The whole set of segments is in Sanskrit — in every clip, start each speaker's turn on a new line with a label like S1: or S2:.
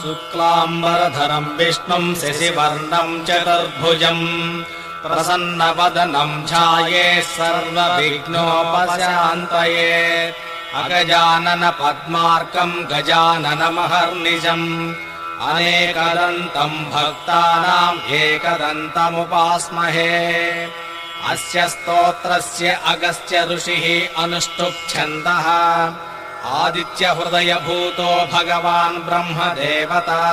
S1: शुक्लाम्बरधरम् विष्णुम् शशिवर्णम् चतुर्भुजम् प्रसन्नवदनम् ध्यायेत् सर्वविघ्नोपशान्तये अगजानन पद्मार्कम् गजाननमहर्निशम् अनेकदन्तम् भक्तानाम् एकदन्तमुपास्महे अस्य स्तोत्रस्य अगस्त्य ऋषिः अनुष्टुप् आदित्यहृदयभूतो भगवान् ब्रह्मदेवता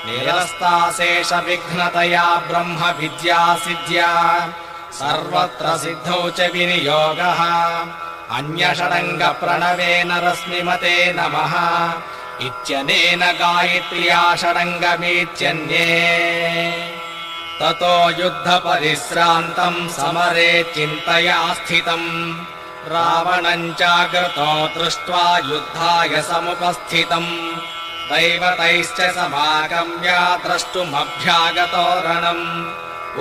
S1: निरस्ताशेष विघ्नतया ब्रह्म विद्या सिद्ध्या सर्वत्र सिद्धौ च विनियोगः अन्यषडङ्ग प्रणवेन रश्मिमते नमः इत्यनेन गायत्र्या षडङ्गमीत्यन्ये ततो युद्धपरिश्रान्तम् समरे चिन्तया स्थितम् रावणम् चाग्रतो दृष्ट्वा युद्धाय समुपस्थितम् दैवतैश्च समागम्य द्रष्टुमभ्यागतो रणम्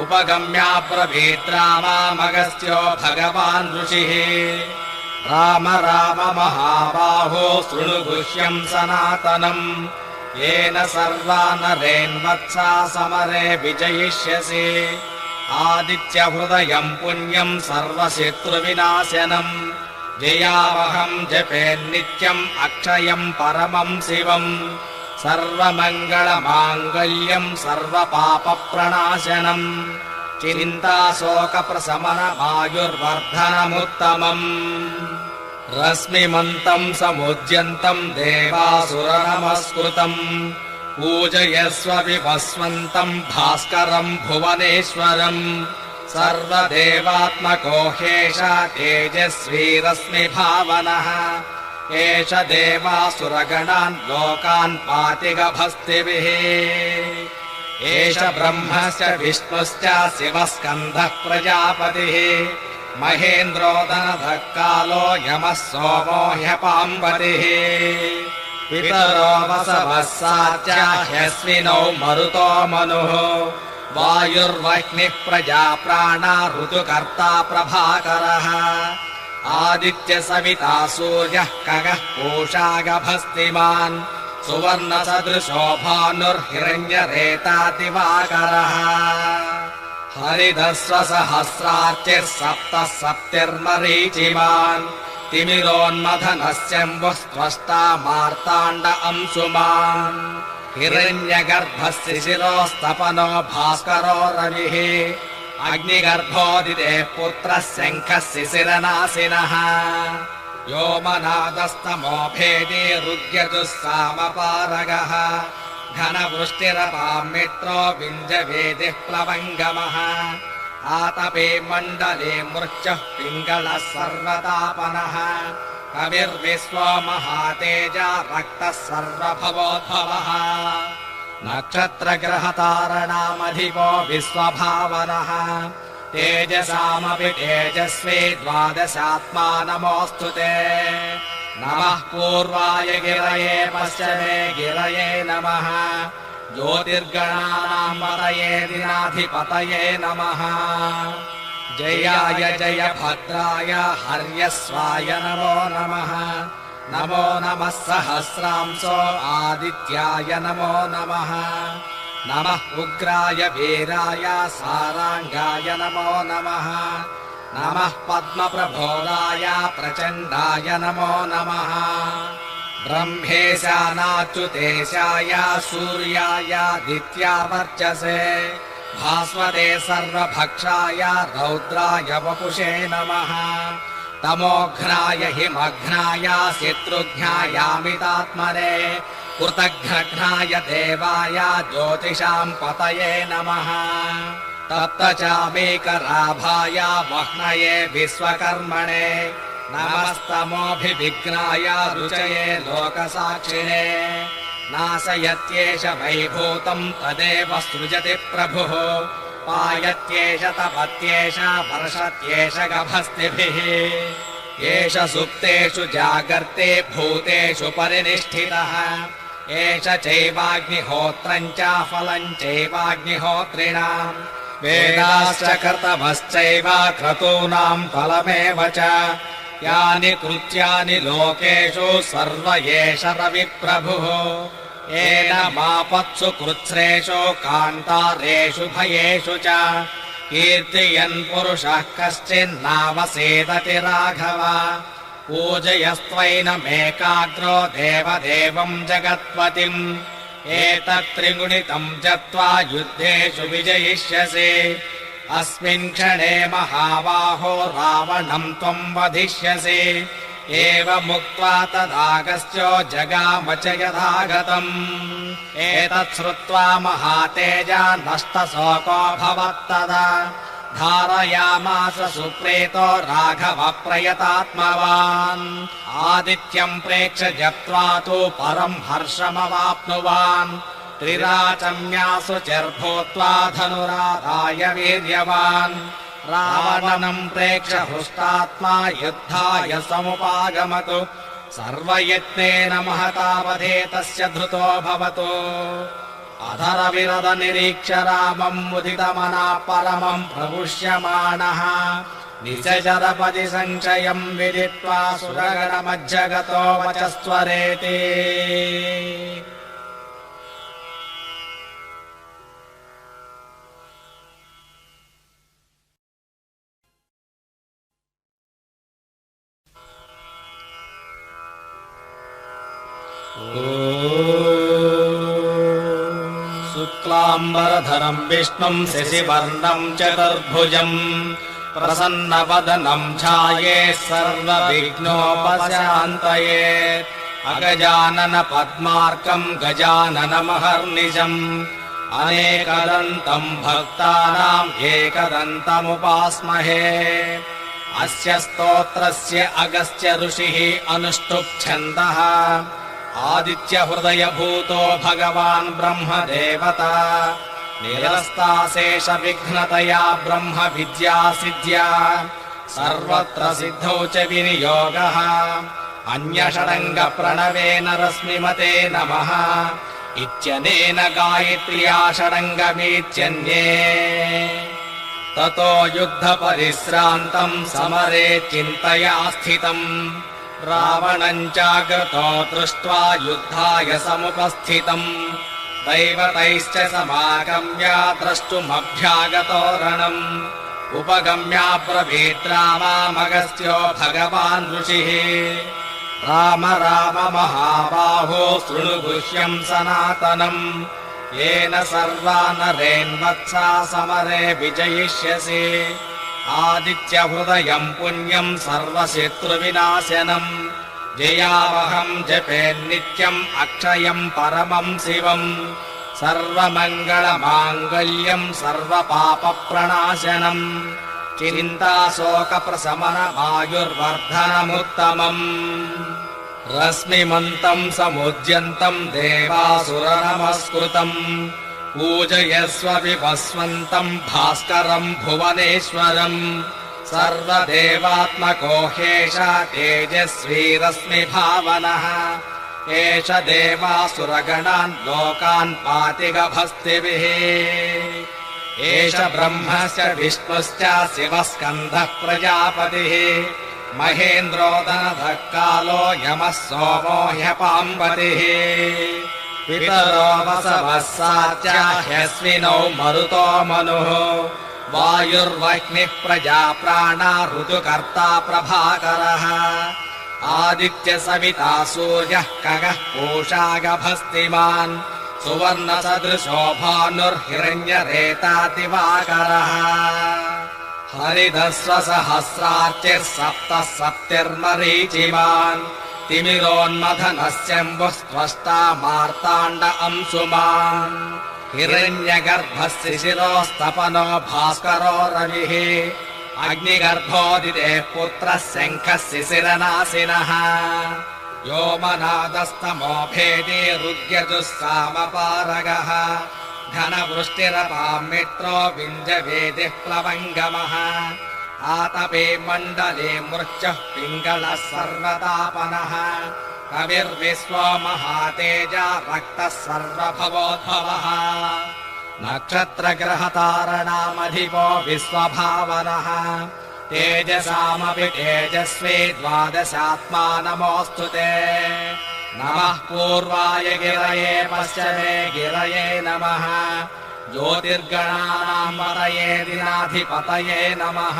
S1: उपगम्याब्रवीत् रामामगस्त्यो भगवान् ऋषिः राम राम महाबाहो शृणु गुह्यम् सनातनम् येन सर्वा नरेन्वत्सा समरे विजयिष्यसि आदित्यहृदयम् पुण्यम् सर्वशत्रुविनाशनम् जयावहम् जपेन्नित्यम् अक्षयम् परमम् शिवम् सर्वमङ्गलमाङ्गल्यम् सर्वपापप्रणाशनम् चिन्ताशोकप्रशमनमायुर्वर्धनमुत्तमम् रश्मिमन्तम् समुद्यन्तम् देवासुरनमस्कृतम् पूजयस्व विभस्वन्तम् भास्करम् भुवनेश्वरम् सर्वदेवात्मको ह्येष तेजस्वी रश्मिभावनः एष देवासुरगणान् लोकान् पाति गभस्तिभिः एष ब्रह्मश्च विष्णुश्च शिवः स्कन्दः प्रजापतिः महेन्द्रो दनधः कालो यमः सोमो ह्यपाम्बरिः पितरो वसवः सात्या ह्यश्विनौ मरुतो मनुः वायुर्वह्निः प्रजा प्राणा ऋतुकर्ता प्रभाकरः आदित्य सविता सूर्यः खगः पूषा गभस्तिमान् सुवर्णसदृशो भानुर्हिरण्यरेता दिवाकरः हरिदस्वसहस्रार्चिः सप्तः सप्तिर्मरीचिमान् तिमिरोन्मथनस्यम्बुः त्वष्टा मार्ताण्ड अंशुमान् हिरण्यगर्भः शिशिरोस्तपनो भास्करो रविः अग्निगर्भोदितेः पुत्रः शङ्खः शिशिरनाशिनः व्योमनादस्तमो भेदी रुद्यजुस्सामपारगः घनवृष्टिरपाम् मित्रो विञ्जवेदिः प्लवङ्गमः आतपे मण्डले मृत्युः पिङ्गलः सर्वतापनः कविर्विश्वो महातेजा रक्तः सर्वभवोद्भवः नक्षत्रग्रहतारणामधिपो विश्वभावनः तेजसामपि तेजस्वी द्वादशात्मा नमोऽस्तु ते नमः पूर्वाय गिरये पश्चिमे गिरये नमः ज्योतिर्गणानाम् पतये दिनाधिपतये नमः जयाय जय भद्राय हर्यस्वाय नमो नमः नमो नमः सहस्रांशो आदित्याय नमो नमः नमः उग्राय वीराय साराङ्गाय नमो नमः नमः पद्मप्रभोदाय प्रचण्डाय नमो नमः ब्रह्मेशानाच्युतेशाय सूर्यायादित्यावर्चसे भास्वते सर्वभक्षाय रौद्राय वपुषे नमः तमोघ्नाय हिमघ्नाय शत्रुघ्नायामितात्मने कृतघ्नघ्नाय देवाय ज्योतिषाम् पतये नमः तप्तचामेकराभाय वह्नये विश्वकर्मणे नमस्तमोऽभिविघ्नाय रुचये लोकसाक्षिणे नाशयत्येष वैभूतम् तदेव सृजति प्रभुः पायत्येष तपत्येष वर्षत्येष गभस्तिभिः एष सुप्तेषु जागर्ते भूतेषु परिनिष्ठितः एष चैवाग्निहोत्रम् च फलम् चैवाग्निहोत्रिणाम् वेदाश्च कर्तवश्चैव क्रतूनाम् फलमेव च यानि कृत्यानि लोकेषु सर्व एष रविप्रभुः येन मापत्सु कृत्स्रेषु कान्तारेषु भयेषु च कीर्तयन् पुरुषः कश्चिन्नावसेदति राघव पूजयस्त्वैनमेकाग्रो देवदेवम् जगत्पतिम् एतत् त्रिगुणितम् जत्वा युद्धेषु विजयिष्यसि अस्मिन् क्षणे महाबाहो रावणम् त्वम् वधिष्यसि एवमुक्त्वा तदागस्त्यो जगाम च यथागतम् एतत् श्रुत्वा महातेजा नष्टशोको भवत्तदा धारयामास सुप्रीतो राघव प्रयतात्मवान् आदित्यम् प्रेक्ष्य जप्त्वा तु परम् हर्षमवाप्नुवान् त्रिराचम्यासु चिर्भूत्वा धनुराधाय वीर्यवान् रावणम् प्रेक्ष्य हृष्टात्मा युद्धाय समुपागमतु सर्वयत्नेन महतावधे तस्य धृतो भवतु अधरविरद निरीक्ष्य रामम् मुदितमनः परमम् प्रपुष्यमाणः निजजरपदि संशयम् विदित्वा सुरगणमज्जगतो वचस्त्वरेति शुक्लाम्बरधरम् विष्णुम् शशिवर्णम् चतुर्भुजम् प्रसन्नवदनम् ध्यायेत् सर्वविघ्नोपशान्तये अगजानन पद्मार्कम् गजाननमहर्निशम् अनेकदन्तम् भक्तानाम् एकदन्तमुपास्महे अस्य स्तोत्रस्य अगस्त्य ऋषिः अनुष्टुप् आदित्यहृदयभूतो भगवान् ब्रह्मदेवता निरस्ताशेष विघ्नतया ब्रह्म विद्या सिद्ध्या सर्वत्र सिद्धौ च विनियोगः अन्यषडङ्ग प्रणवेन रश्मिमते नमः इत्यनेन गायत्र्या षडङ्गमीत्यन्ये ततो युद्धपरिश्रान्तम् समरे चिन्तया स्थितम् रावणम् चाग्रतो दृष्ट्वा युद्धाय समुपस्थितम् दैवतैश्च समागम्य द्रष्टुमभ्यागतो रणम् उपगम्याब्रवीत् रामामगस्त्यो भगवान् ऋषिः राम राम महाबाहो शृणु गुह्यम् सनातनम् येन सर्वा नरेन्वत्सा समरे विजयिष्यसि आदित्यहृदयम् पुण्यम् सर्वशत्रुविनाशनम् जयावहम् जपेन्नित्यम् अक्षयम् परमम् शिवम् सर्वमङ्गलमाङ्गल्यम् सर्वपापप्रणाशनम् चिन्ताशोकप्रशमनमायुर्वर्धनमुत्तमम् रश्मिमन्तम् समुद्यन्तम् देवासुरनमस्कृतम् पूजयस्व विभस्वन्तम् भास्करम् भुवनेश्वरम् सर्वदेवात्मको ह्येष तेजस्वी रश्मिभावनः एष देवासुरगणान् लोकान् पाति गभस्तिभिः एष ब्रह्मश्च विष्णुश्च शिवः स्कन्दः प्रजापतिः महेन्द्रोदनधः कालो यमः सोमो ह्यपाम्बतिः पितरो वसवः सात्या ह्यश्विनौ मरुतो मनुः वायुर्वह्निः प्रजा प्राणा ऋतुकर्ता प्रभाकरः आदित्य सविता सूर्यः खगः पूषा गभस्तिमान् सुवर्णसदृशो भानुर्हिरण्यरेता दिवाकरः हरिदस्वसहस्रार्चिः सप्तः सप्तिर्मरीचिमान् तिमिरोन्मथनस्यम्बुः स्त्वष्टा मार्ताण्ड अंशुमान् हिरण्यगर्भः शिशिरोस्तपनो भास्करो रविः अग्निगर्भोदितेः पुत्रः शङ्खः शिशिरनाशिनः व्योमनादस्तमो भेदी रुद्यजुस्सामपारगः घनवृष्टिरपाम् मित्रो विञ्जवेदिः प्लवङ्गमः आतपे मण्डले मृत्युः पिङ्गलः सर्वतापनः कविर्विश्वो महातेजा रक्तः सर्वभवोद्भवः नक्षत्रग्रहतारणामधिपो विश्वभावनः तेजसामपि तेजस्वी द्वादशात्मा नमोऽस्तु ते। नमः पूर्वाय गिरये पश्चिमे गिरये नमः। ज्योतिर्गणानां पतये दिनाधिपतये नमः।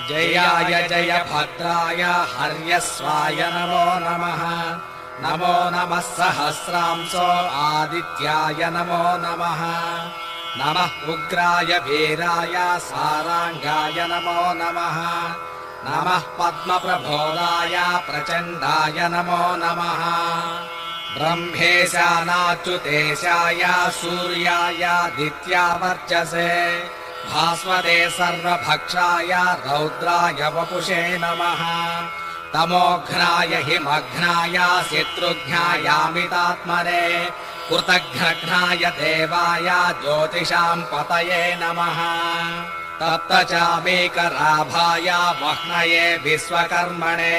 S1: जयाय जय भद्राय हर्यस्वाय नमो नमः। नमो नमः सहस्रांशो आदित्याय नमो नमः। नमः उग्राय वीराय साराङ्गाय नमो नमः। नमः पद्मप्रभोदाय प्रचण्डाय नमो नमः। ब्रह्मेशानाच्युतेशाय सूर्यायादित्यावर्चसे भास्वते सर्वभक्षाय रौद्राय वपुषे नमः। तमोघ्नाय हिमघ्नाय शत्रुघ्नायामितात्मने कृतघ्नघ्नाय देवाय ज्योतिषां पतये नमः। तप्तचामीकराभाय वह्नये विश्वकर्मणे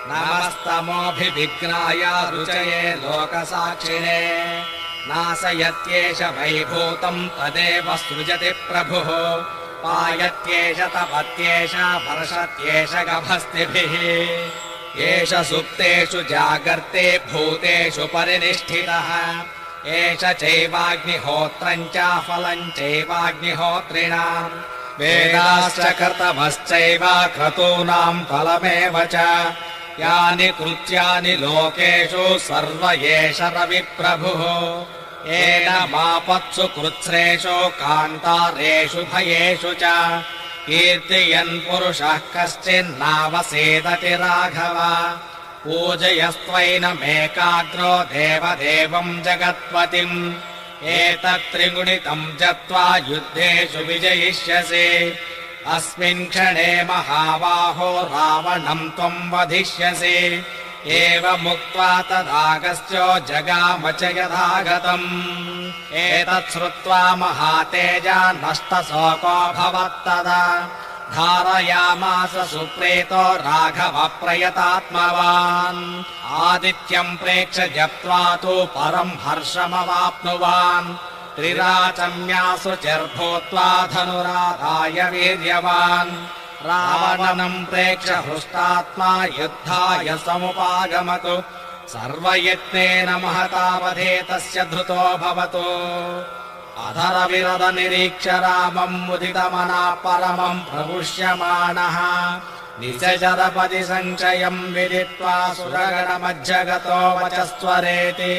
S1: नमस्तमोऽभिविघ्नाय रुचये लोकसाक्षिणे। नाशयत्येष वैभूतं तदेव सृजति प्रभुः। पायत्येष तपत्येष वर्षत्येष गभस्तिभिः। एष सुप्तेषु जागर्ते भूतेषु परिनिष्ठितः। एष चैवाग्निहोत्रं च फलं चैवाग्निहोत्रिणाम्। वेदाश्च कर्तमश्चैव क्रतूनां फलमेव च। यानि कृत्यानि लोकेषु सर्व एष रविप्रभुः। एनमापत्सु कृत्स्रेषु कान्तारेषु भयेषु च। कीर्तयन् पुरुषः कश्चिन्नावसेदति राघव। पूजयस्त्वैनमेकाग्रो देवदेवं जगत्पतिम्। एतत्त्रिगुणितं जत्वा युद्धेषु विजयिष्यसि। अस्मिन् क्षणे महाबाहो रावणं त्वं वधिष्यसि। एवमुक्त्वा तदागस्त्यो जगाम च यथागतम्। एतत् श्रुत्वा महातेजा नष्टशोकोऽभवत्तदा। धारयामास सुप्रीतो राघव प्रयतात्मवान्। आदित्यं प्रेक्ष्य जप्त्वा तु परं हर्षमवाप्नुवान्। त्रिराचम्यासु चिर्भूत्वा धनुराधाय वीर्यवान्। रावणं प्रेक्ष्य हृष्टात्मा युद्धाय समुपागमतु। सर्वयत्नेन महतावधे तस्य धृतो भवतु। अधरविरद निरीक्ष्य रामं मुदितमना परमं प्रपुष्यमाणः। निजरपदि संशयं विदित्वा सुरगणमज्जगतो वचस्त्वरेति।